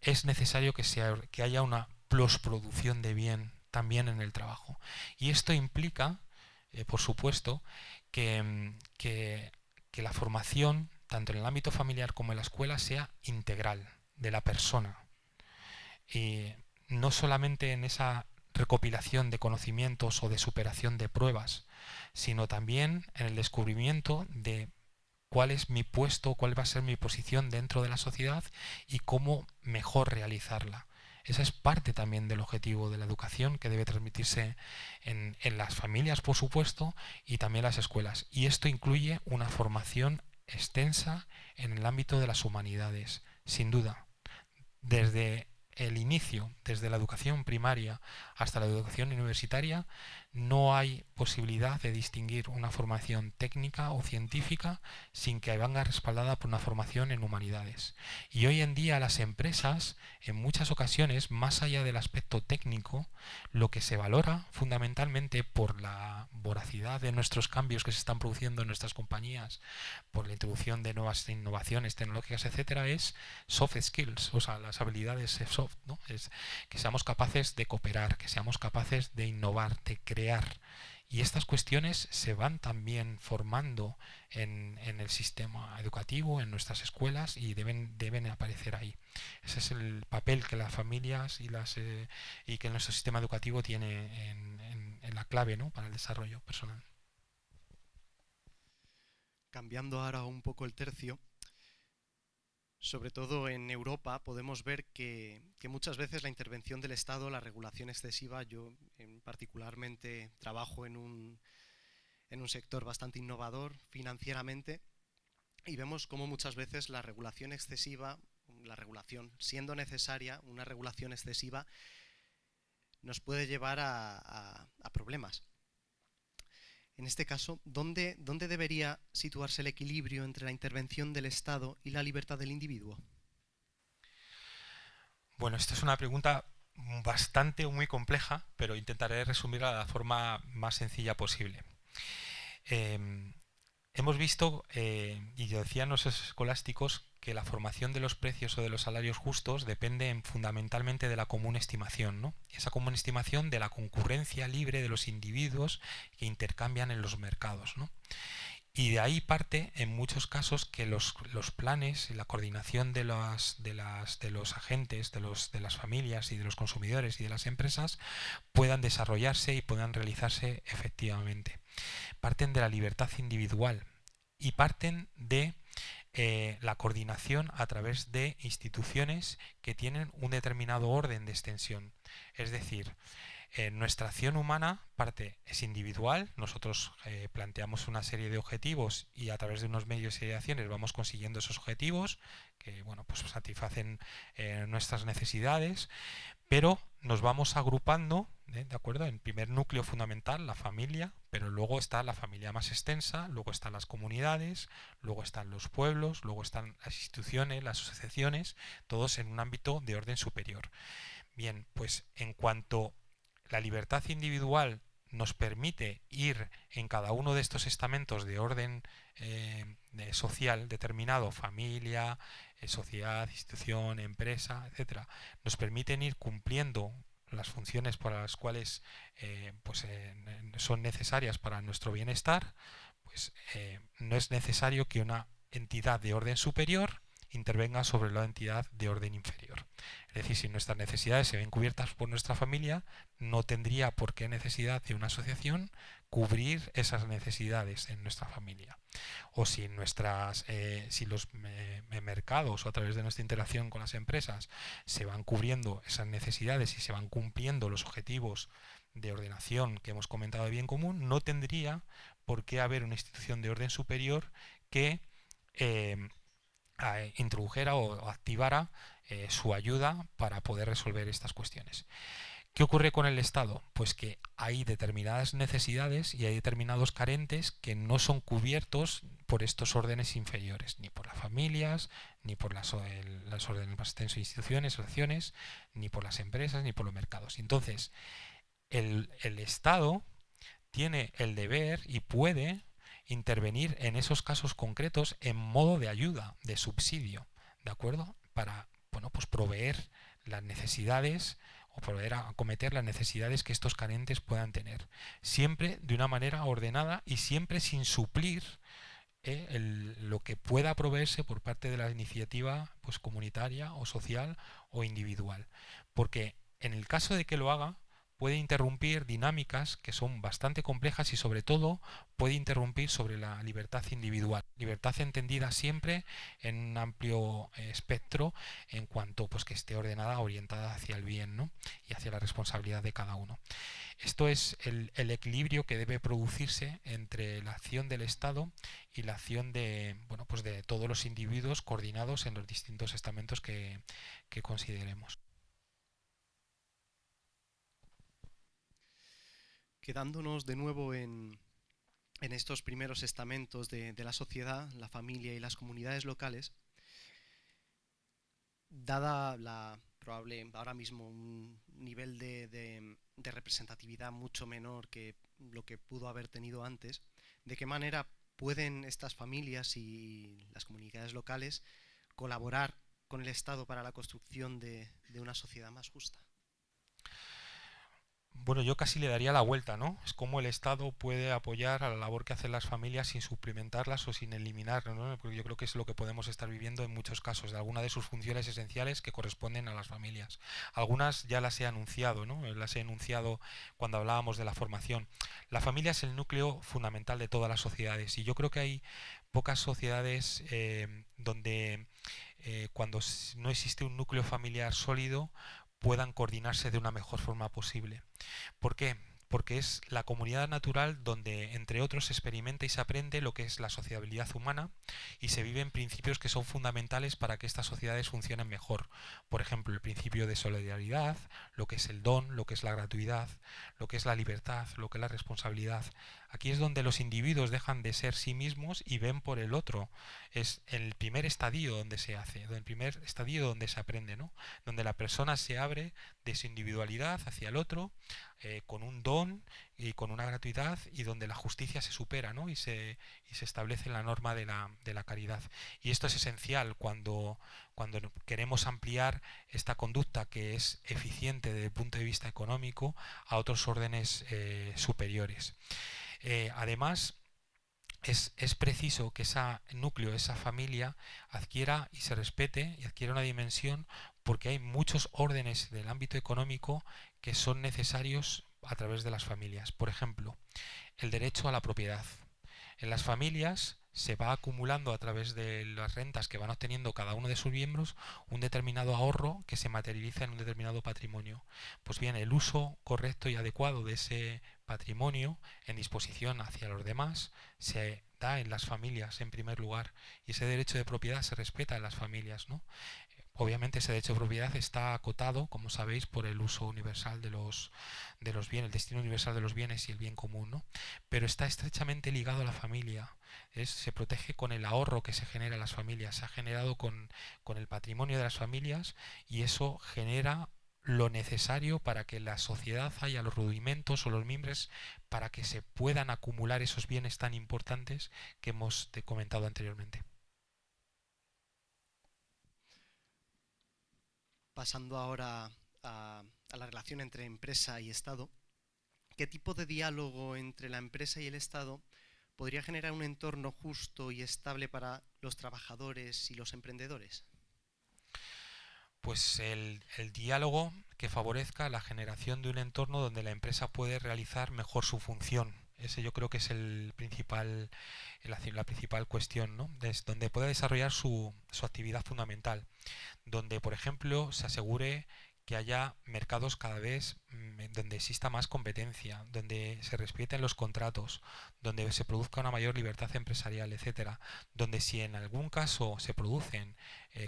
es necesario que haya una plusproducción de bien también en el trabajo. Y esto implica, por supuesto, que la formación, tanto en el ámbito familiar como en la escuela, sea integral de la persona. Y no solamente en esa recopilación de conocimientos o de superación de pruebas, sino también en el descubrimiento de cuál es mi puesto, cuál va a ser mi posición dentro de la sociedad y cómo mejor realizarla. Esa es parte también del objetivo de la educación que debe transmitirse en las familias, por supuesto, y también en las escuelas. Y esto incluye una formación extensa en el ámbito de las humanidades, sin duda. Desde el inicio, desde la educación primaria hasta la educación universitaria, no hay posibilidad de distinguir una formación técnica o científica sin que venga respaldada por una formación en humanidades. Y hoy en día las empresas, en muchas ocasiones, más allá del aspecto técnico, lo que se valora fundamentalmente por la voracidad de nuestros cambios que se están produciendo en nuestras compañías, por la introducción de nuevas innovaciones tecnológicas, etcétera, es soft skills, o sea, las habilidades soft, ¿no? Es que seamos capaces de cooperar, que seamos capaces de innovar, de crear. Y estas cuestiones se van también formando en el sistema educativo, en nuestras escuelas, y deben aparecer ahí. Ese es el papel que las familias y que nuestro sistema educativo tiene en la clave, ¿no?, para el desarrollo personal.
Cambiando ahora un poco el tercio, sobre todo en Europa podemos ver que muchas veces la intervención del Estado, la regulación excesiva, yo particularmente trabajo en un sector bastante innovador financieramente, y vemos cómo muchas veces la regulación excesiva, la regulación siendo necesaria, una regulación excesiva nos puede llevar a problemas. En este caso, ¿dónde debería situarse el equilibrio entre la intervención del Estado y la libertad del individuo?
Bueno, esta es una pregunta bastante o muy compleja, pero intentaré resumirla de la forma más sencilla posible. Hemos visto, y decían los escolásticos, que la formación de los precios o de los salarios justos depende fundamentalmente de la común estimación, ¿no? Esa común estimación de la concurrencia libre de los individuos que intercambian en los mercados, ¿no? Y de ahí parte, en muchos casos, que los planes y la coordinación de los agentes, de las familias y de los consumidores y de las empresas puedan desarrollarse y puedan realizarse efectivamente. Parten de la libertad individual y parten de la coordinación a través de instituciones que tienen un determinado orden de extensión. Es decir, nuestra acción humana es individual, nosotros planteamos una serie de objetivos y a través de unos medios y de acciones vamos consiguiendo esos objetivos que, bueno, pues satisfacen nuestras necesidades, pero nos vamos agrupando, ¿de acuerdo? En primer núcleo fundamental, la familia, pero luego está la familia más extensa, luego están las comunidades, luego están los pueblos, luego están las instituciones, las asociaciones, todos en un ámbito de orden superior. Bien, pues en cuanto la libertad individual nos permite ir en cada uno de estos estamentos de orden social determinado, familia, sociedad, institución, empresa, etcétera, nos permiten ir cumpliendo las funciones para las cuales son necesarias para nuestro bienestar, pues no es necesario que una entidad de orden superior intervenga sobre la entidad de orden inferior. Es decir, si nuestras necesidades se ven cubiertas por nuestra familia, no tendría por qué necesidad de una asociación cubrir esas necesidades en nuestra familia. O si los mercados o a través de nuestra interacción con las empresas se van cubriendo esas necesidades y se van cumpliendo los objetivos de ordenación que hemos comentado de bien común, no tendría por qué haber una institución de orden superior que introdujera o activara su ayuda para poder resolver estas cuestiones. ¿Qué ocurre con el Estado? Pues que hay determinadas necesidades y hay determinados carentes que no son cubiertos por estos órdenes inferiores, ni por las familias, ni por las órdenes más extensos, instituciones, asociaciones, ni por las empresas, ni por los mercados. Entonces, el Estado tiene el deber y puede intervenir en esos casos concretos en modo de ayuda, de subsidio, ¿de acuerdo? Para, bueno, pues proveer las necesidades o poder acometer las necesidades que estos carentes puedan tener. Siempre de una manera ordenada y siempre sin suplir lo que pueda proveerse por parte de la iniciativa pues, comunitaria o social o individual. Porque en el caso de que lo haga, puede interrumpir dinámicas que son bastante complejas y sobre todo puede interrumpir sobre la libertad individual. Libertad entendida siempre en un amplio espectro en cuanto pues que esté ordenada, orientada hacia el bien, ¿no? Y hacia la responsabilidad de cada uno. Esto es el equilibrio que debe producirse entre la acción del Estado y la acción de, bueno, pues de todos los individuos coordinados en los distintos estamentos que consideremos.
Quedándonos de nuevo en estos primeros estamentos de la sociedad, la familia y las comunidades locales, dada la probable ahora mismo un nivel de representatividad mucho menor que lo que pudo haber tenido antes, ¿de qué manera pueden estas familias y las comunidades locales colaborar con el Estado para la construcción de una sociedad más justa?
Bueno, yo casi le daría la vuelta, ¿no? Es como el Estado puede apoyar a la labor que hacen las familias sin suplementarlas o sin eliminarlas, ¿no? Porque yo creo que es lo que podemos estar viviendo en muchos casos, de alguna de sus funciones esenciales que corresponden a las familias. Algunas ya las he anunciado, ¿no? Las he enunciado cuando hablábamos de la formación. La familia es el núcleo fundamental de todas las sociedades y yo creo que hay pocas sociedades donde cuando no existe un núcleo familiar sólido puedan coordinarse de una mejor forma posible. ¿Por qué? Porque es la comunidad natural donde, entre otros, se experimenta y se aprende lo que es la sociabilidad humana y se viven principios que son fundamentales para que estas sociedades funcionen mejor. Por ejemplo, el principio de solidaridad, lo que es el don, lo que es la gratuidad, lo que es la libertad, lo que es la responsabilidad. Aquí es donde los individuos dejan de ser sí mismos y ven por el otro. Es el primer estadio donde se hace, el primer estadio donde se aprende, ¿no? Donde la persona se abre de su individualidad hacia el otro, con un don y con una gratuidad y donde la justicia se supera, ¿no? Y se establece la norma de la caridad. Y esto es esencial cuando queremos ampliar esta conducta que es eficiente desde el punto de vista económico a otros órdenes superiores. Además, es preciso que ese núcleo, esa familia, adquiera y se respete y adquiera una dimensión porque hay muchos órdenes del ámbito económico que son necesarios a través de las familias. Por ejemplo, el derecho a la propiedad. En las familias se va acumulando a través de las rentas que van obteniendo cada uno de sus miembros un determinado ahorro que se materializa en un determinado patrimonio. Pues bien, el uso correcto y adecuado de ese patrimonio en disposición hacia los demás se da en las familias en primer lugar y ese derecho de propiedad se respeta en las familias, ¿no? Obviamente ese derecho de propiedad está acotado, como sabéis, por el uso universal de los bienes, el destino universal de los bienes y el bien común, ¿no? Pero está estrechamente ligado a la familia. Se protege con el ahorro que se genera en las familias, se ha generado con el patrimonio de las familias y eso genera lo necesario para que la sociedad haya los rudimentos o los mimbres para que se puedan acumular esos bienes tan importantes que hemos comentado anteriormente.
Pasando ahora a la relación entre empresa y Estado, ¿qué tipo de diálogo entre la empresa y el Estado podría generar un entorno justo y estable para los trabajadores y los emprendedores?
Pues el diálogo que favorezca la generación de un entorno donde la empresa puede realizar mejor su función. Ese yo creo que es la principal cuestión, ¿no? Donde pueda desarrollar su actividad fundamental. Donde, por ejemplo, se asegure que haya mercados cada vez donde exista más competencia, donde se respeten los contratos, donde se produzca una mayor libertad empresarial, etcétera, donde si en algún caso se producen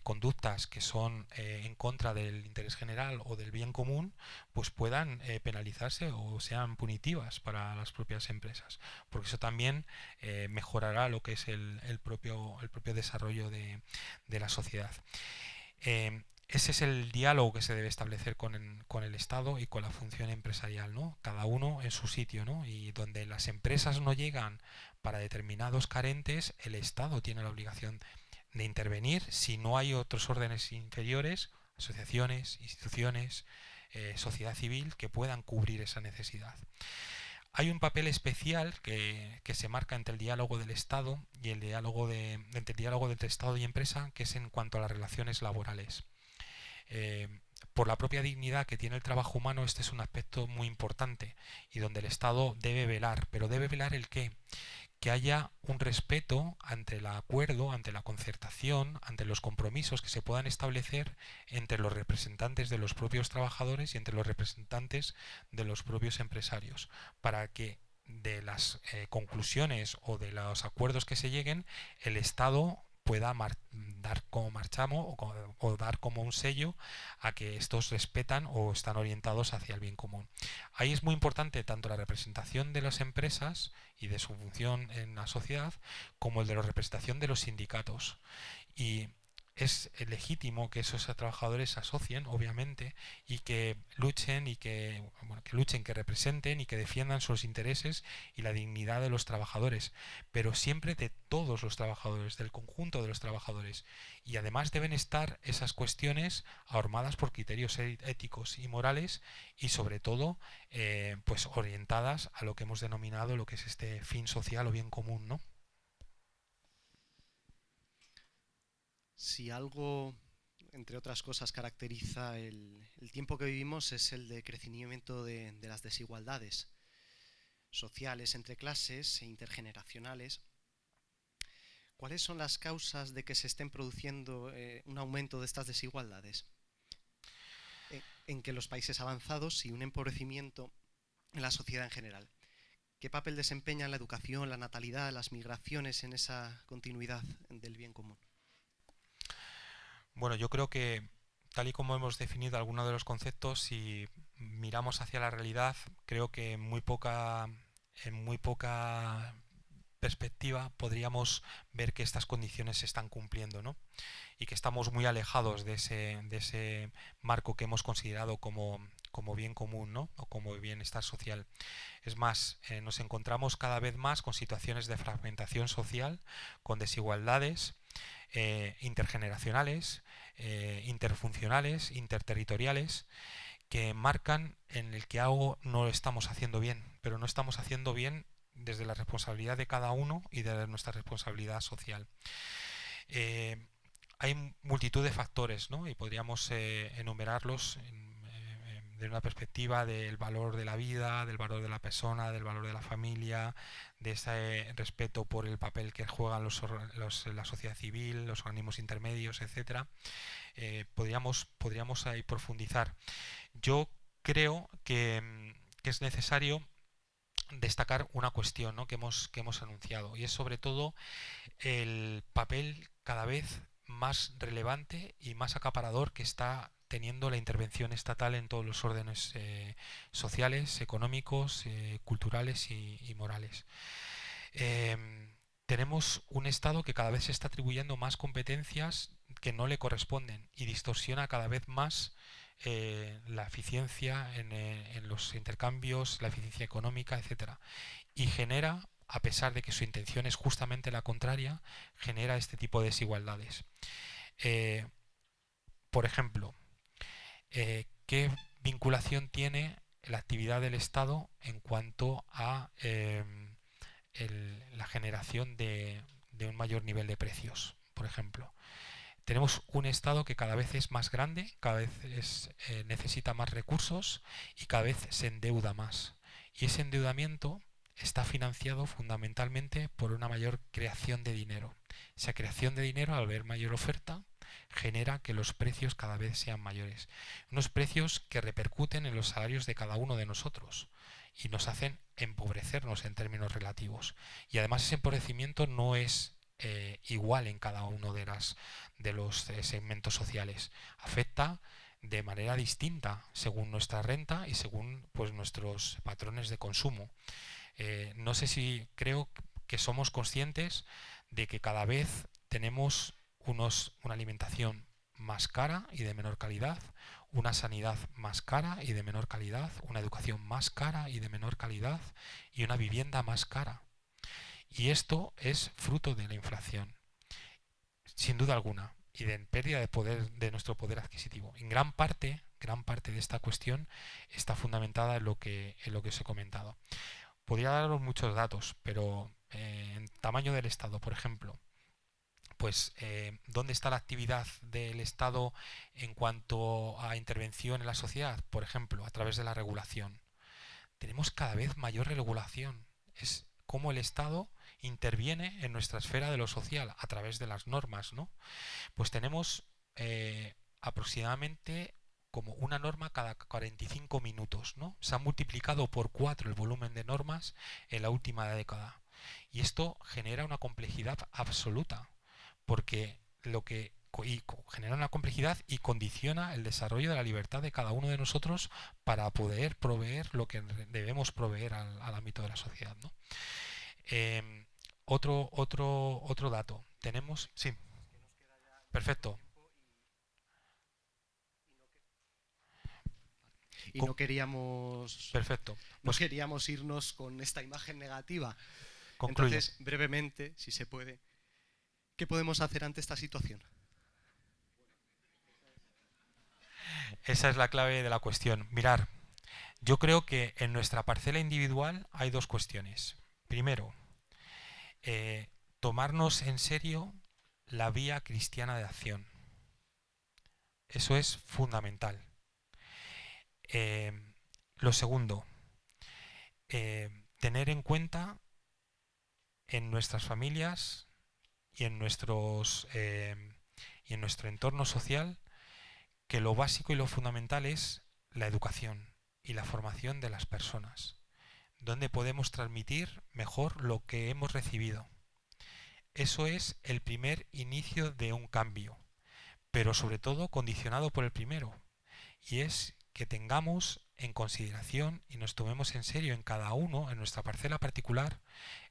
conductas que son en contra del interés general o del bien común, pues puedan penalizarse o sean punitivas para las propias empresas, porque eso también mejorará lo que es el propio desarrollo de la sociedad. Ese es el diálogo que se debe establecer con el Estado y con la función empresarial, ¿no? Cada uno en su sitio, ¿no? Y donde las empresas no llegan para determinados carentes, el Estado tiene la obligación de intervenir si no hay otros órdenes inferiores, asociaciones, instituciones, sociedad civil, que puedan cubrir esa necesidad. Hay un papel especial que se marca entre el diálogo del Estado y entre el diálogo entre Estado y empresa, que es en cuanto a las relaciones laborales. Por la propia dignidad que tiene el trabajo humano, este es un aspecto muy importante y donde el Estado debe velar. ¿Pero debe velar el qué? Que haya un respeto ante el acuerdo, ante la concertación, ante los compromisos que se puedan establecer entre los representantes de los propios trabajadores y entre los representantes de los propios empresarios, para que de las conclusiones o de los acuerdos que se lleguen, el Estado pueda dar como marchamo o dar como un sello a que estos respetan o están orientados hacia el bien común. Ahí es muy importante tanto la representación de las empresas y de su función en la sociedad, como el de la representación de los sindicatos. Y es legítimo que esos trabajadores se asocien, obviamente, y que luchen que representen y que defiendan sus intereses y la dignidad de los trabajadores, pero siempre de todos los trabajadores, del conjunto de los trabajadores. Y además deben estar esas cuestiones ahormadas por criterios éticos y morales y sobre todo pues orientadas a lo que hemos denominado lo que es este fin social o bien común, ¿no?
Si algo, entre otras cosas, caracteriza el tiempo que vivimos, es el de crecimiento de las desigualdades sociales entre clases e intergeneracionales. ¿Cuáles son las causas de que se estén produciendo un aumento de estas desigualdades? En que los países avanzados y un empobrecimiento en la sociedad en general. ¿Qué papel desempeñan la educación, la natalidad, las migraciones en esa continuidad del bien común?
Bueno, yo creo que tal y como hemos definido algunos de los conceptos, si miramos hacia la realidad, creo que en muy poca perspectiva podríamos ver que estas condiciones se están cumpliendo, ¿no? Y que estamos muy alejados de ese marco que hemos considerado como bien común, ¿no? O como bienestar social. Es más, nos encontramos cada vez más con situaciones de fragmentación social, con desigualdades intergeneracionales, interfuncionales, interterritoriales, que marcan en el que algo no lo estamos haciendo bien, pero no estamos haciendo bien desde la responsabilidad de cada uno y desde nuestra responsabilidad social. Hay multitud de factores, ¿no? Y podríamos enumerarlos de una perspectiva del valor de la vida, del valor de la persona, del valor de la familia, de ese respeto por el papel que juegan la sociedad civil, los organismos intermedios, etcétera. Podríamos ahí profundizar. Yo creo que es necesario destacar una cuestión, ¿no? que hemos anunciado, y es sobre todo el papel cada vez más relevante y más acaparador que está teniendo la intervención estatal en todos los órdenes sociales, económicos, culturales y morales. Tenemos un Estado que cada vez se está atribuyendo más competencias que no le corresponden y distorsiona cada vez más la eficiencia en los intercambios, la eficiencia económica, etcétera, y genera, a pesar de que su intención es justamente la contraria, genera este tipo de desigualdades. Por ejemplo, ¿qué vinculación tiene la actividad del Estado en cuanto a la generación de un mayor nivel de precios? Por ejemplo, tenemos un Estado que cada vez es más grande, cada vez necesita más recursos y cada vez se endeuda más. Y ese endeudamiento está financiado fundamentalmente por una mayor creación de dinero. Esa creación de dinero, al haber mayor oferta, genera que los precios cada vez sean mayores. Unos precios que repercuten en los salarios de cada uno de nosotros y nos hacen empobrecernos en términos relativos. Y además ese empobrecimiento no es igual en cada uno de los segmentos sociales. Afecta de manera distinta según nuestra renta y según pues nuestros patrones de consumo. No sé si creo que somos conscientes de que cada vez tenemos una alimentación más cara y de menor calidad, una sanidad más cara y de menor calidad, una educación más cara y de menor calidad y una vivienda más cara. Y esto es fruto de la inflación, sin duda alguna, y de pérdida de poder, de nuestro poder adquisitivo. En gran parte de esta cuestión está fundamentada en lo que os he comentado. Podría daros muchos datos, pero en tamaño del Estado, por ejemplo, pues ¿dónde está la actividad del Estado en cuanto a intervención en la sociedad? Por ejemplo, a través de la regulación. Tenemos cada vez mayor regulación. Es cómo el Estado interviene en nuestra esfera de lo social a través de las normas, ¿no? Pues tenemos aproximadamente como una norma cada 45 minutos, ¿no? Se ha multiplicado por 4 el volumen de normas en la última década. Y esto genera una complejidad absoluta, porque genera una complejidad y condiciona el desarrollo de la libertad de cada uno de nosotros para poder proveer lo que debemos proveer al ámbito de la sociedad, ¿no? Otro dato. Tenemos... Sí. Perfecto.
Y no queríamos...
Perfecto.
No queríamos irnos con esta imagen negativa.
Concluyo.
Entonces, brevemente, si se puede, ¿qué podemos hacer ante esta situación?
Esa es la clave de la cuestión. Mirar, yo creo que en nuestra parcela individual hay dos cuestiones. Primero, tomarnos en serio la vía cristiana de acción. Eso es fundamental. Lo segundo, tener en cuenta en nuestras familias y en nuestro entorno social que lo básico y lo fundamental es la educación y la formación de las personas, donde podemos transmitir mejor lo que hemos recibido. Eso es el primer inicio de un cambio, pero sobre todo condicionado por el primero, y es que tengamos en consideración y nos tomemos en serio en cada uno, en nuestra parcela particular,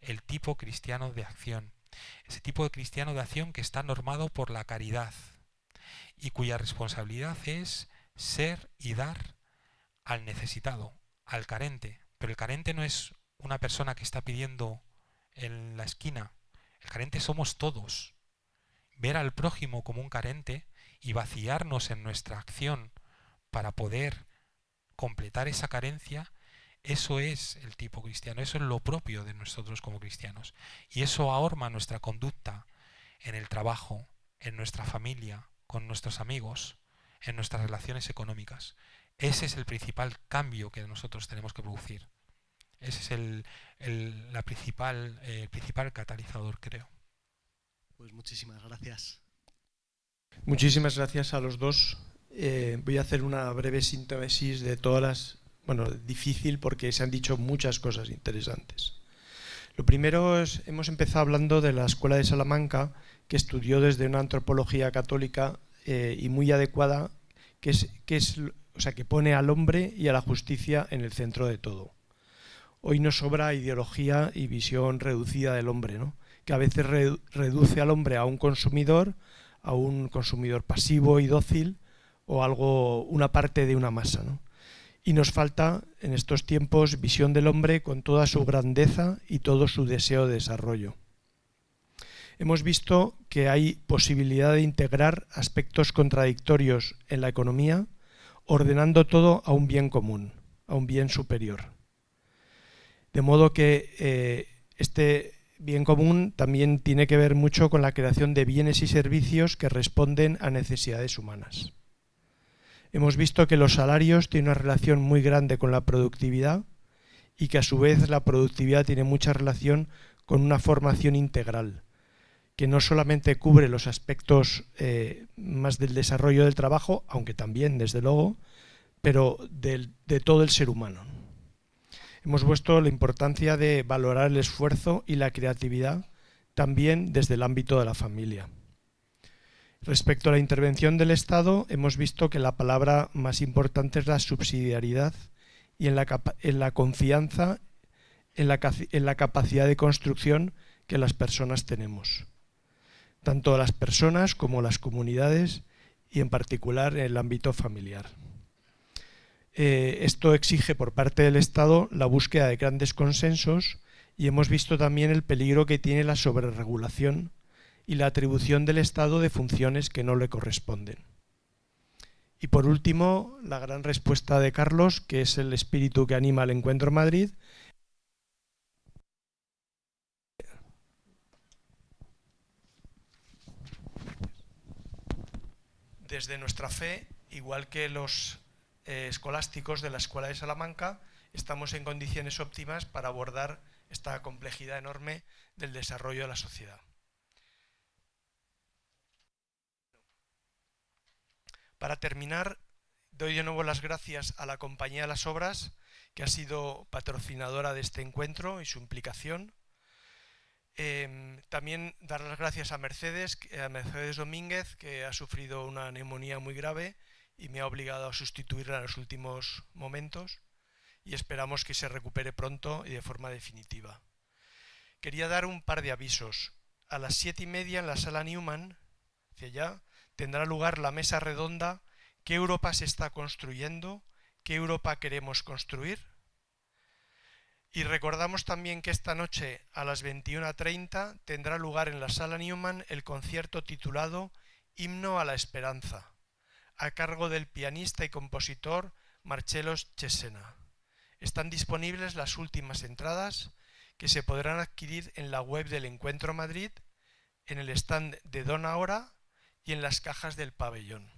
el tipo cristiano de acción. Ese tipo de cristiano de acción que está normado por la caridad y cuya responsabilidad es ser y dar al necesitado, al carente. Pero el carente no es una persona que está pidiendo en la esquina. El carente somos todos. Ver al prójimo como un carente y vaciarnos en nuestra acción para poder completar esa carencia, eso es el tipo cristiano, eso es lo propio de nosotros como cristianos. Y eso ahorma nuestra conducta en el trabajo, en nuestra familia, con nuestros amigos, en nuestras relaciones económicas. Ese es el principal cambio que nosotros tenemos que producir. Ese es el principal catalizador, creo.
Pues muchísimas gracias.
Muchísimas gracias a los dos. Voy a hacer una breve síntesis de todas las... Bueno, difícil porque se han dicho muchas cosas interesantes. Lo primero es, hemos empezado hablando de la Escuela de Salamanca, que estudió desde una antropología católica y muy adecuada, que pone al hombre y a la justicia en el centro de todo. Hoy nos sobra ideología y visión reducida del hombre, ¿no? Que a veces reduce al hombre a un consumidor pasivo y dócil, o una parte de una masa, ¿no? Y nos falta en estos tiempos visión del hombre con toda su grandeza y todo su deseo de desarrollo. Hemos visto que hay posibilidad de integrar aspectos contradictorios en la economía, ordenando todo a un bien común, a un bien superior. De modo que este bien común también tiene que ver mucho con la creación de bienes y servicios que responden a necesidades humanas. Hemos visto que los salarios tienen una relación muy grande con la productividad y que a su vez la productividad tiene mucha relación con una formación integral, que no solamente cubre los aspectos más del desarrollo del trabajo, aunque también, desde luego, pero de todo el ser humano. Hemos visto la importancia de valorar el esfuerzo y la creatividad también desde el ámbito de la familia. Respecto a la intervención del Estado, hemos visto que la palabra más importante es la subsidiariedad y en la confianza en la capacidad de construcción que las personas tenemos. Tanto las personas como las comunidades y en particular en el ámbito familiar. Esto exige por parte del Estado la búsqueda de grandes consensos y hemos visto también el peligro que tiene la sobreregulación y la atribución del Estado de funciones que no le corresponden. Y por último, la gran respuesta de Carlos, que es el espíritu que anima el Encuentro Madrid. Desde nuestra fe, igual que los escolásticos de la Escuela de Salamanca, estamos en condiciones óptimas para abordar esta complejidad enorme del desarrollo de la sociedad. Para terminar, doy de nuevo las gracias a la Compañía de las Obras, que ha sido patrocinadora de este encuentro y su implicación. También dar las gracias a Mercedes Domínguez, que ha sufrido una neumonía muy grave y me ha obligado a sustituirla en los últimos momentos, y esperamos que se recupere pronto y de forma definitiva. Quería dar un par de avisos. A las 7:30 en la sala Newman, hacia allá, tendrá lugar la mesa redonda ¿Qué Europa se está construyendo? ¿Qué Europa queremos construir? Y recordamos también que esta noche a las 21:30 tendrá lugar en la sala Newman el concierto titulado Himno a la Esperanza, a cargo del pianista y compositor Marcello Cesena. Están disponibles las últimas entradas, que se podrán adquirir en la web del Encuentro Madrid, en el stand de Dona Hora y en las cajas del pabellón.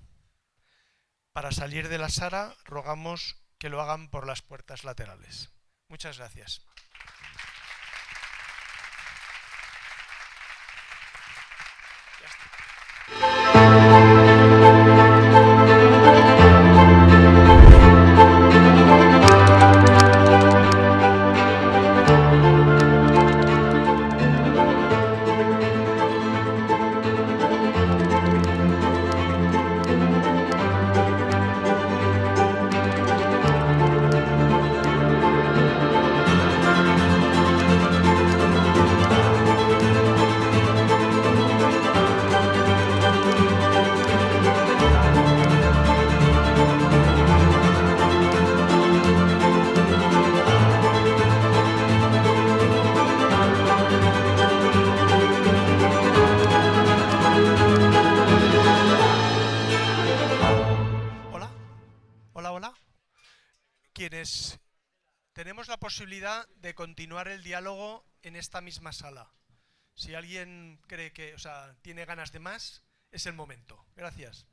Para salir de la sala, rogamos que lo hagan por las puertas laterales. Muchas gracias. Tenemos la posibilidad de continuar el diálogo en esta misma sala. Si alguien cree que, tiene ganas de más, es el momento. Gracias.